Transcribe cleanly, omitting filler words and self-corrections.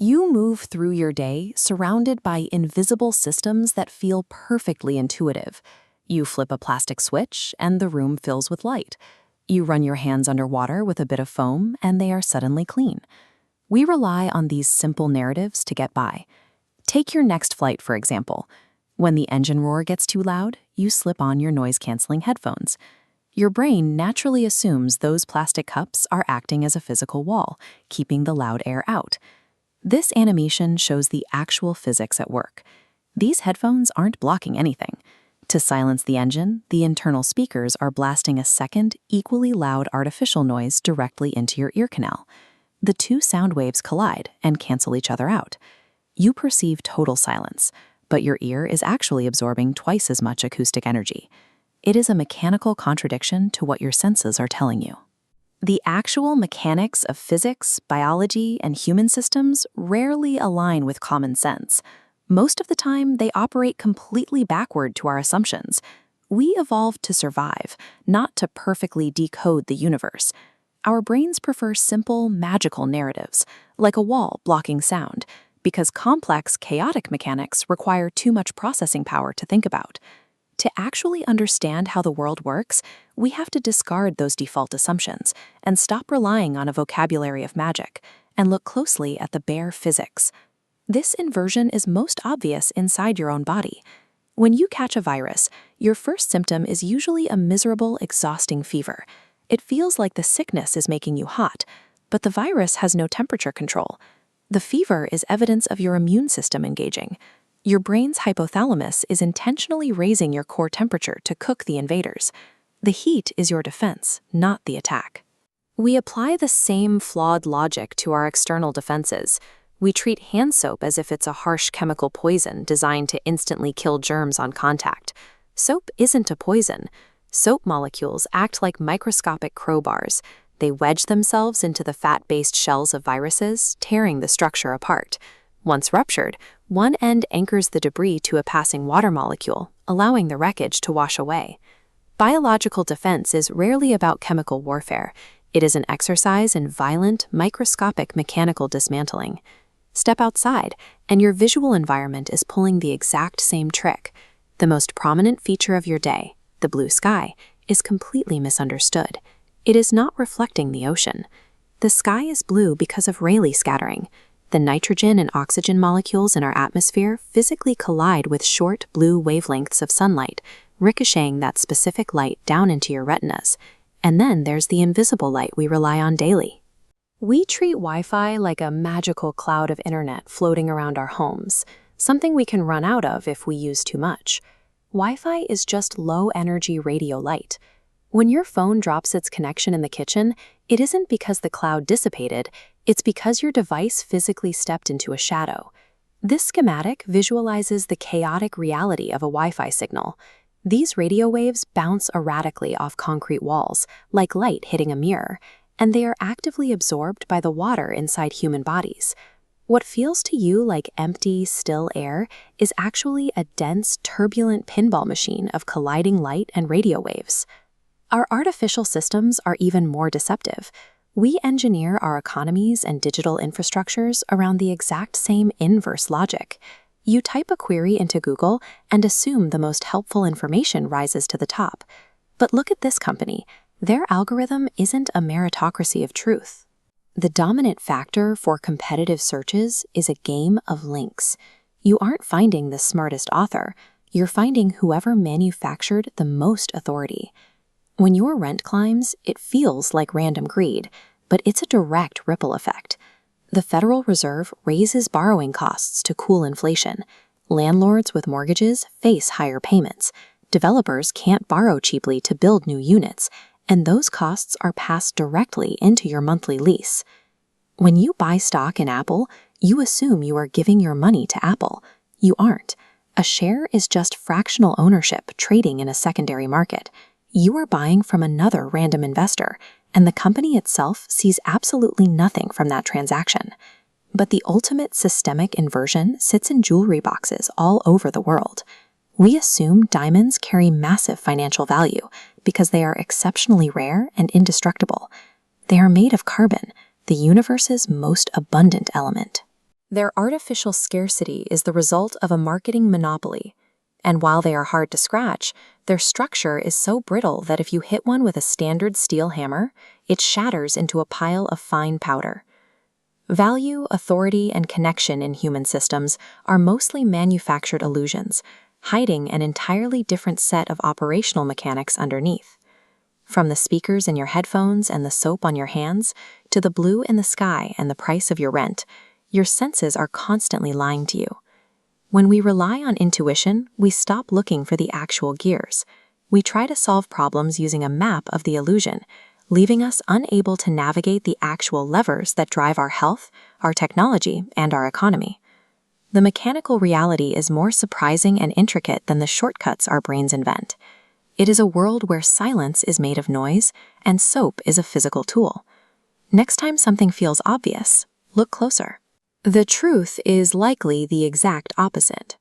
You move through your day surrounded by invisible systems that feel perfectly intuitive. You flip a plastic switch, and the room fills with light. You run your hands underwater with a bit of foam, and they are suddenly clean. We rely on these simple narratives to get by. Take your next flight, for example. When the engine roar gets too loud, you slip on your noise-canceling headphones. Your brain naturally assumes those plastic cups are acting as a physical wall, keeping the loud air out. This animation shows the actual physics at work. These headphones aren't blocking anything. To silence the engine, the internal speakers are blasting a second, equally loud artificial noise directly into your ear canal. The two sound waves collide and cancel each other out. You perceive total silence, but your ear is actually absorbing twice as much acoustic energy. It is a mechanical contradiction to what your senses are telling you. The actual mechanics of physics, biology, and human systems rarely align with common sense. Most of the time, they operate completely backward to our assumptions. We evolved to survive, not to perfectly decode the universe. Our brains prefer simple, magical narratives, like a wall blocking sound, because complex, chaotic mechanics require too much processing power to think about. To actually understand how the world works, we have to discard those default assumptions and stop relying on a vocabulary of magic and look closely at the bare physics. This inversion is most obvious inside your own body. When you catch a virus, your first symptom is usually a miserable, exhausting fever. It feels like the sickness is making you hot, but the virus has no temperature control. The fever is evidence of your immune system engaging. Your brain's hypothalamus is intentionally raising your core temperature to cook the invaders. The heat is your defense, not the attack. We apply the same flawed logic to our external defenses. We treat hand soap as if it's a harsh chemical poison designed to instantly kill germs on contact. Soap isn't a poison. Soap molecules act like microscopic crowbars. They wedge themselves into the fat-based shells of viruses, tearing the structure apart. Once ruptured, one end anchors the debris to a passing water molecule, allowing the wreckage to wash away. Biological defense is rarely about chemical warfare. It is an exercise in violent, microscopic mechanical dismantling. Step outside, and your visual environment is pulling the exact same trick. The most prominent feature of your day, the blue sky, is completely misunderstood. It is not reflecting the ocean. The sky is blue because of Rayleigh scattering. The nitrogen and oxygen molecules in our atmosphere physically collide with short blue wavelengths of sunlight, ricocheting that specific light down into your retinas. And then there's the invisible light we rely on daily. We treat Wi-Fi like a magical cloud of internet floating around our homes, something we can run out of if we use too much. Wi-Fi is just low-energy radio light. When your phone drops its connection in the kitchen, it isn't because the cloud dissipated, it's because your device physically stepped into a shadow. This schematic visualizes the chaotic reality of a Wi-Fi signal. These radio waves bounce erratically off concrete walls, like light hitting a mirror, and they are actively absorbed by the water inside human bodies. What feels to you like empty, still air is actually a dense, turbulent pinball machine of colliding light and radio waves. Our artificial systems are even more deceptive. We engineer our economies and digital infrastructures around the exact same inverse logic. You type a query into Google and assume the most helpful information rises to the top. But look at this company. Their algorithm isn't a meritocracy of truth. The dominant factor for competitive searches is a game of links. You aren't finding the smartest author. You're finding whoever manufactured the most authority. When your rent climbs, it feels like random greed, but it's a direct ripple effect. The Federal Reserve raises borrowing costs to cool inflation. Landlords with mortgages face higher payments. Developers can't borrow cheaply to build new units, and those costs are passed directly into your monthly lease. When you buy stock in Apple, you assume you are giving your money to Apple. You aren't. A share is just fractional ownership trading in a secondary market. You are buying from another random investor, and the company itself sees absolutely nothing from that transaction. But the ultimate systemic inversion sits in jewelry boxes all over the world. We assume diamonds carry massive financial value because they are exceptionally rare and indestructible. They are made of carbon, the universe's most abundant element. Their artificial scarcity is the result of a marketing monopoly. And while they are hard to scratch, their structure is so brittle that if you hit one with a standard steel hammer, it shatters into a pile of fine powder. Value, authority, and connection in human systems are mostly manufactured illusions, hiding an entirely different set of operational mechanics underneath. From the speakers in your headphones and the soap on your hands, to the blue in the sky and the price of your rent, your senses are constantly lying to you. When we rely on intuition, we stop looking for the actual gears. We try to solve problems using a map of the illusion, leaving us unable to navigate the actual levers that drive our health, our technology, and our economy. The mechanical reality is more surprising and intricate than the shortcuts our brains invent. It is a world where silence is made of noise and soap is a physical tool. Next time something feels obvious, look closer. The truth is likely the exact opposite.